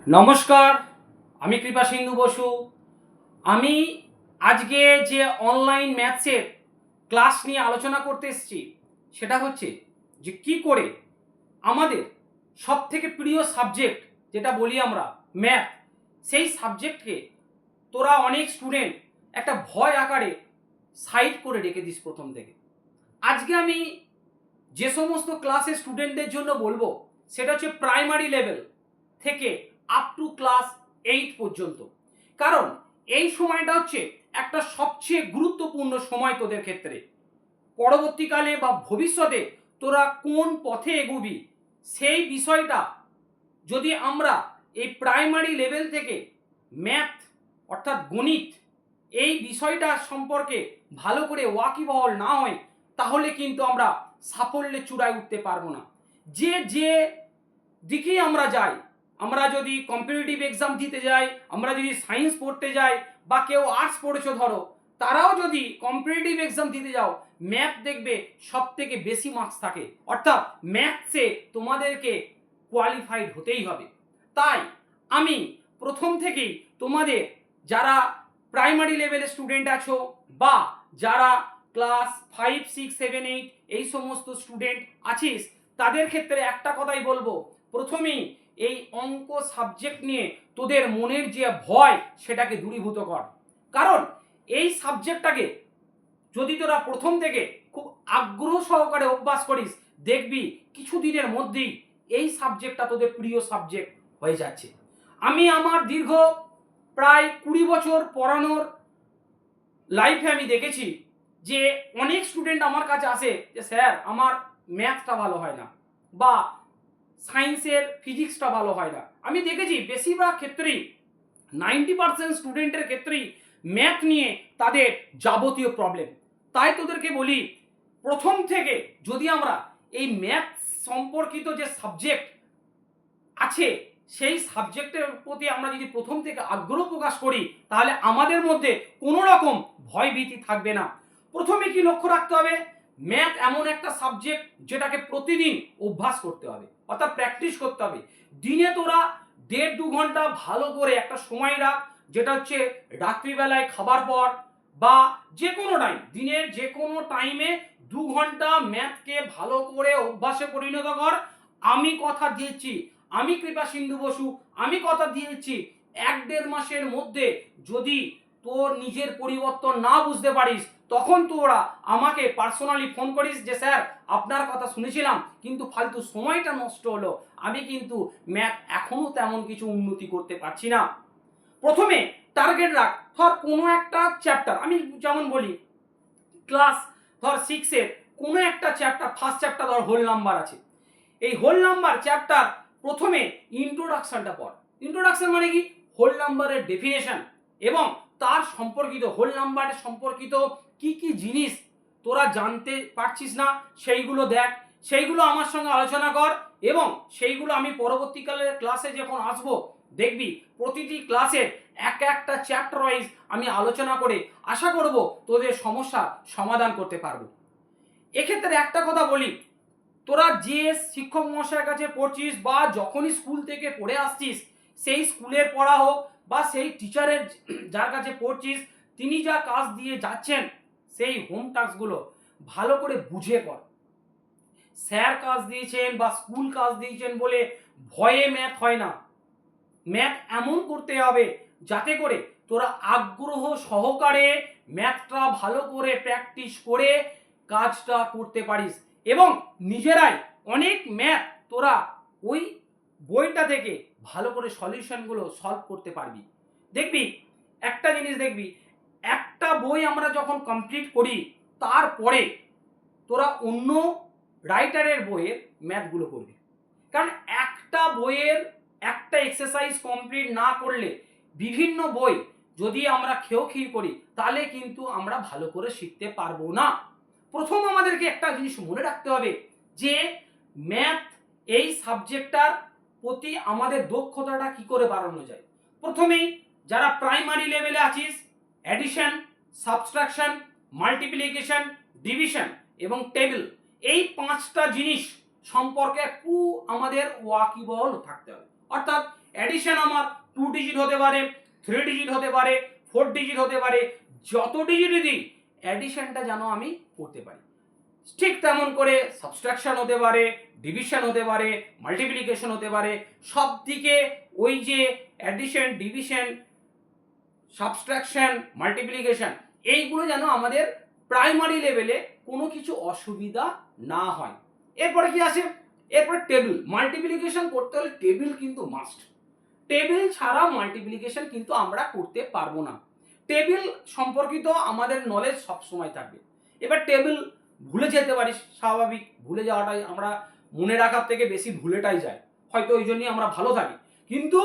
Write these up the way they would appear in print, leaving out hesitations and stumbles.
নমস্কার, আমি কৃপা সিন্ধু বসু। আমি আজকে যে অনলাইন ম্যাথসের ক্লাস নিয়ে আলোচনা করতে এসেছি সেটা হচ্ছে যে কি করে আমাদের সবথেকে প্রিয় সাবজেক্ট যেটা বলি আমরা ম্যাথ, সেই সাবজেক্টকে তোরা অনেক স্টুডেন্ট একটা ভয় আকারে সাইড করে রেখে দিস প্রথম থেকে। আজকে আমি যে সমস্ত ক্লাসের স্টুডেন্টদের জন্য বলবো সেটা হচ্ছে প্রাইমারি লেভেল থেকে আপ টু ক্লাস 8 পর্যন্ত। কারণ এই সময়টা হচ্ছে একটা সবচেয়ে গুরুত্বপূর্ণ সময় তোদের ক্ষেত্রে। পরবর্তীকালে বা ভবিষ্যতে তোরা কোন পথে এগোবি সেই বিষয়টা যদি আমরা এই প্রাইমারি লেভেল থেকে ম্যাথ অর্থাৎ গণিত এই বিষয়টা সম্পর্কে ভালো করে ওয়াকিবহল না হয় তাহলে কিন্তু আমরা সাফল্যের চূড়ায় উঠতে পারবো না। যে যে দিকেই আমরা যাই, আমরা যদি কম্পিটিটিভ এক্সাম দিতে যাই, আমরা যদি সায়েন্স পড়তে যাই বা কেউ আর্টস পড়েছো ধরো, তারাও যদি কম্পিটিটিভ এক্সাম দিতে যাও ম্যাথ দেখবে সব থেকে বেশি মার্কস থাকে, অর্থাৎ ম্যাথসে তোমাদেরকে কোয়ালিফাইড হতেই হবে। তাই আমি প্রথম থেকেই তোমাদের যারা প্রাইমারি লেভেলের স্টুডেন্ট আছো বা যারা ক্লাস 5, 6, 7, 8 এই সমস্ত স্টুডেন্ট আছিস তাদের ক্ষেত্রে একটা কথাই বলবো, প্রথমেই এই অঙ্ক সাবজেক্ট নিয়ে তোদের মনের যে ভয় সেটাকে দূরীভূত কর। কারণ এই সাবজেক্টটাকে যদি তোরা প্রথম থেকে খুব আগ্রহ সহকারে অভ্যাস করিস দেখবি কিছুদিনের মধ্যেই এই সাবজেক্টটা তোদের প্রিয় সাবজেক্ট হয়ে যাচ্ছে। আমি আমার দীর্ঘ প্রায় 20 বছর পড়ানোর লাইফে আমি দেখেছি যে অনেক স্টুডেন্ট আমার কাছে আসে যে স্যার আমার ম্যাথটা ভালো হয় না বা সায়েন্সের ফিজিক্সটা ভালো হয় না। আমি দেখেছি বেশিরভাগ ক্ষেত্রেই 90% স্টুডেন্টের ক্ষেত্রেই ম্যাথ নিয়ে তাদের যাবতীয় প্রবলেম। তাই তোদেরকে বলি প্রথম থেকে যদি আমরা এই ম্যাথ সম্পর্কিত যে সাবজেক্ট আছে সেই সাবজেক্টের প্রতি আমরা যদি প্রথম থেকে আগ্রহ প্রকাশ করি তাহলে আমাদের মধ্যে কোনো রকম ভয় ভীতি থাকবে না। প্রথমে কি লক্ষ্য রাখতে হবে, ম্যাথ এমন একটা সাবজেক্ট যেটাকে প্রতিদিন অভ্যাস করতে হবে, অর্থাৎ প্র্যাকটিস করতে হবে। দিনে তোরা 1.5-2 ঘন্টা ভালো করে একটা সময় রাখ, যেটা হচ্ছে রাত্রিবেলায় খাবার পর বা যে কোনো টাইম, দিনের যে কোনো টাইমে 2 ঘন্টা ম্যাথকে ভালো করে অভ্যাসে পরিণত কর। আমি কথা দিয়েছি, আমি কৃপা সিন্ধু বসু, আমি কথা দিয়েছি 1-1.5 মাসের মধ্যে যদি তোর নিজের পরিবর্তন না বুঝতে পারিস তখন তোরা আমাকে পার্সোনালি ফোন করিস যে স্যার আপনার কথা শুনেছিলাম কিন্তু ফালতু সময়টা নষ্ট হলো, আমি কিন্তু ম্যাথ এখনো তেমন কিছু উন্নতি করতে পারছি না। প্রথমে টার্গেট রাখ, ধর কোনো একটা চ্যাপ্টার, আমি যেমন বলি ক্লাস ধর 6 এর কোনো একটা চ্যাপ্টার, ফার্স্ট চ্যাপ্টার ধর হোল নাম্বার আছে, এই হোল নাম্বার চ্যাপ্টার প্রথমে ইন্ট্রোডাকশনটা পড়। ইন্ট্রোডাকশন মানে কি, হোল নাম্বারের ডেফিনেশন এবং তার সম্পর্কিত হোল নাম্বারের সম্পর্কিত কি কি জিনিস তোরা জানতে পারছিস না সেইগুলো দেখ, সেইগুলো আমার সঙ্গে আলোচনা কর এবং সেইগুলো আমি পরবর্তীকালে ক্লাসে যখন আসবো দেখবি প্রতিটি ক্লাসের একটা চ্যাপ্টার ওয়াইজ আমি আলোচনা করে আশা করব তোদের সমস্যা সমাধান করতে পারবো। এক্ষেত্রে একটা কথা বলি, তোরা যে শিক্ষক মহাশয়ের কাছে পড়ছিস বা যখনই স্কুল থেকে পড়ে আসছিস সেই স্কুলের পড়া হোক বা সেই টিচারের যার কাছে পড়ছিস তিনি যা কাজ দিয়ে যাচ্ছেন সেই হোম টাস্কগুলো ভালো করে বুঝে কর। স্যার কাজ দিয়েছেন বা স্কুল কাজ দিয়েছেন বলে ভয়ে ম্যাথ হয় না, ম্যাথ এমন করতে হবে যাতে করে তোরা আগ্রহ সহকারে ম্যাথটা ভালো করে প্র্যাকটিস করে কাজটা করতে পারিস এবং নিজেরাই অনেক ম্যাথ তোরা ওই বইটা থেকে ভালো করে সলিউশনগুলো সলভ করতে পারবি। দেখবি একটা জিনিস দেখবি, একটা বই আমরা যখন কমপ্লিট করি তারপরে তোরা অন্য রাইটারের বইয়ের ম্যাথগুলো করবি। কারণ একটা বইয়ের একটা এক্সারসাইজ কমপ্লিট না করলে বিভিন্ন বই যদি আমরা খেয়েও করি তাহলে কিন্তু আমরা ভালো করে শিখতে পারবো না। প্রথম আমাদেরকে একটা জিনিস মনে রাখতে হবে যে ম্যাথ এই সাবজেক্টটার প্রতি আমাদের দক্ষতাটা কি করে বাড়ানো যায়। প্রথমেই যারা প্রাইমারি লেভেলে আছিস অ্যাডিশন, সাবট্রাকশন, মাল্টিপ্লিকেশন, ডিভিশন এবং টেবিল, এই 5টা জিনিস সম্পর্কে আমাদের ওয়াকিবহল থাকতে হবে। অর্থাৎ অ্যাডিশন আমার 2 ডিজিট হতে পারে, 3 ডিজিট হতে পারে, 4 ডিজিট হতে পারে, যত ডিজিটই দিই অ্যাডিশনটা যেন আমি করতে পারি। ঠিক তেমন করে সাবট্রাকশন হতে পারে, ডিভিশন হতে পারে, মাল্টিপ্লিকেশন হতে পারে। সব দিকে ওই যে অ্যাডিশন, ডিভিশন, সাবট্রাকশন, মাল্টিপ্লিকেশন এইগুলো যেন আমাদের প্রাইমারি লেভেলে কোনো কিছু অসুবিধা না হয়। এরপরে কি আসে? এরপরে টেবিল। মাল্টিপ্লিকেশন করতে হলে টেবিল কিন্তু মাস্ট। টেবিল ছাড়া মাল্টিপ্লিকেশন কিন্তু আমরা করতে পারবো না। টেবিল সম্পর্কিত আমাদের নলেজ সবসময় থাকবে। এবার টেবিল ভুলে যেতে পারিস, স্বাভাবিক, ভুলে যাওয়াটাই, আমরা মনে রাখার থেকে বেশি ভুলেটাই যায়, হয়তো ওই জন্যই আমরা ভালো থাকি। কিন্তু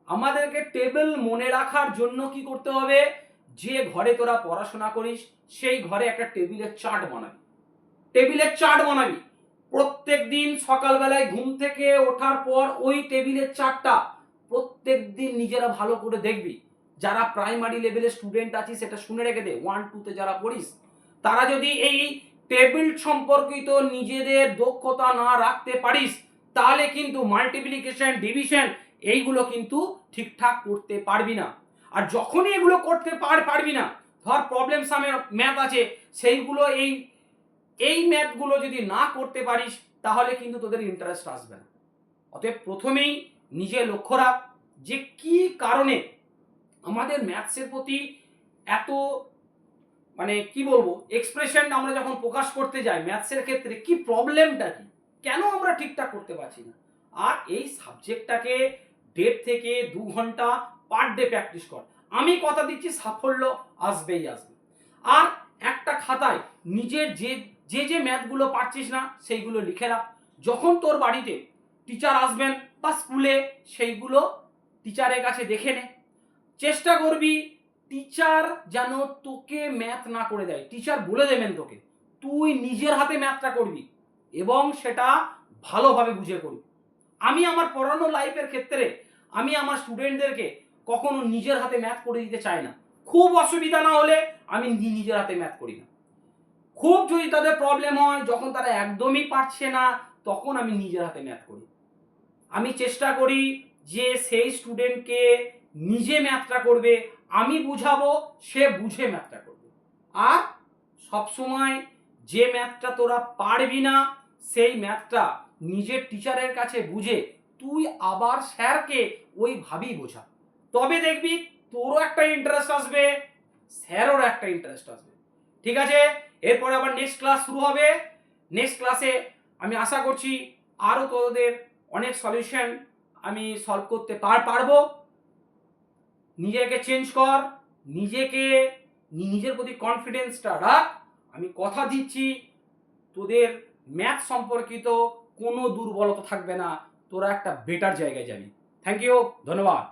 আমাদেরকে টেবিল মনে রাখার জন্য কি করতে হবে? যে ঘরে তোরা পড়াশোনা করিস সেই ঘরে একটা টেবিলের চার্ট বানাবি। টেবিলের চার্ট বানাবি প্রত্যেক দিন সকালবেলায় ঘুম থেকে ওঠার পর ওই টেবিলের চার্টটা প্রত্যেক দিন নিজেরা ভালো করে দেখবি। যারা প্রাইমারি লেভেলের স্টুডেন্ট আছিস সেটা শুনে রেখে দে, 1-2 যারা পড়িস তারা যদি এই টেবিল সম্পর্কিত নিজেদের দক্ষতা না রাখতে পারিস তাহলে কিন্তু মাল্টিপ্লিকেশন, ডিভিশন এইগুলো কিন্তু ঠিকঠাক করতে পারবি না। আর যখনই এগুলো করতে পারবি না, ধর প্রবলেম সামের ম্যাথ আছে, সেইগুলো এই ম্যাথগুলো যদি না করতে পারিস তাহলে কিন্তু তোদের ইন্টারেস্ট আসবে না। অতএব প্রথমেই নিজে লক্ষ্য রাখ যে কি কারণে আমাদের ম্যাথসের প্রতি এত মানে কি বলবো এক্সপ্রেশন আমরা যখন প্রকাশ করতে যাই ম্যাথসের ক্ষেত্রে কি প্রবলেমটা কি, কেন আমরা ঠিকঠাক করতে পারছি না। আর এই সাবজেক্টটাকে 1.5 থেকে 2 ঘন্টা পার ডে প্র্যাকটিস কর। আমি কথা দিচ্ছি সাফল্য আসবেই আসবে। আর একটা খাতায় নিজের যে ম্যাথগুলো পারছিস না সেইগুলো লিখে রাখ। যখন তোর বাড়িতে টিচার আসবেন বা স্কুলে সেইগুলো টিচারের কাছে দেখে নে। চেষ্টা করবি টিচার যেন তোকে ম্যাথ না করে দেয়, টিচার বলে দেবেন তোকে, তুই নিজের হাতে ম্যাথটা করবি এবং সেটা ভালোভাবে বুঝে করবি। আমি আমার পড়ানো লাইফের ক্ষেত্রে আমি আমার স্টুডেন্টদেরকে কখনো নিজের হাতে ম্যাথ করে দিতে চাই না। খুব অসুবিধা না হলে আমি নিজের হাতে ম্যাথ করি না। খুব যদি তাদের প্রবলেম হয়, যখন তারা একদমই পারছে না, তখন আমি নিজের হাতে ম্যাথ করি। আমি চেষ্টা করি যে সেই স্টুডেন্টকে নিজে ম্যাথটা করবে, আমি বুঝাবো, সে বুঝে ম্যাথটা করবে। আর সবসময় যে ম্যাথটা তোরা পারবি না সেই ম্যাথটা নিজের টিচারের কাছে বুঝে তুই আবার স্যারকে ওইভাবেই বোঝা। তবে দেখবি তোরও একটা ইন্টারেস্ট আসবে, স্যারও একটা ইন্টারেস্ট আসবে। ঠিক আছে, এরপরে আবার নেক্সট ক্লাস শুরু হবে। নেক্সট ক্লাসে আমি আশা করছি আরও তোদের অনেক সলিউশন আমি সলভ করতে পারবো। নিজেকে চেঞ্জ কর, নিজের প্রতি কনফিডেন্সটা রাখ। আমি কথা দিচ্ছি তোদের ম্যাথ সম্পর্কিত কোনো দুর্বলতা থাকবে না, তোরা একটা বেটার জায়গায় যাবি। থ্যাংক ইউ, ধন্যবাদ।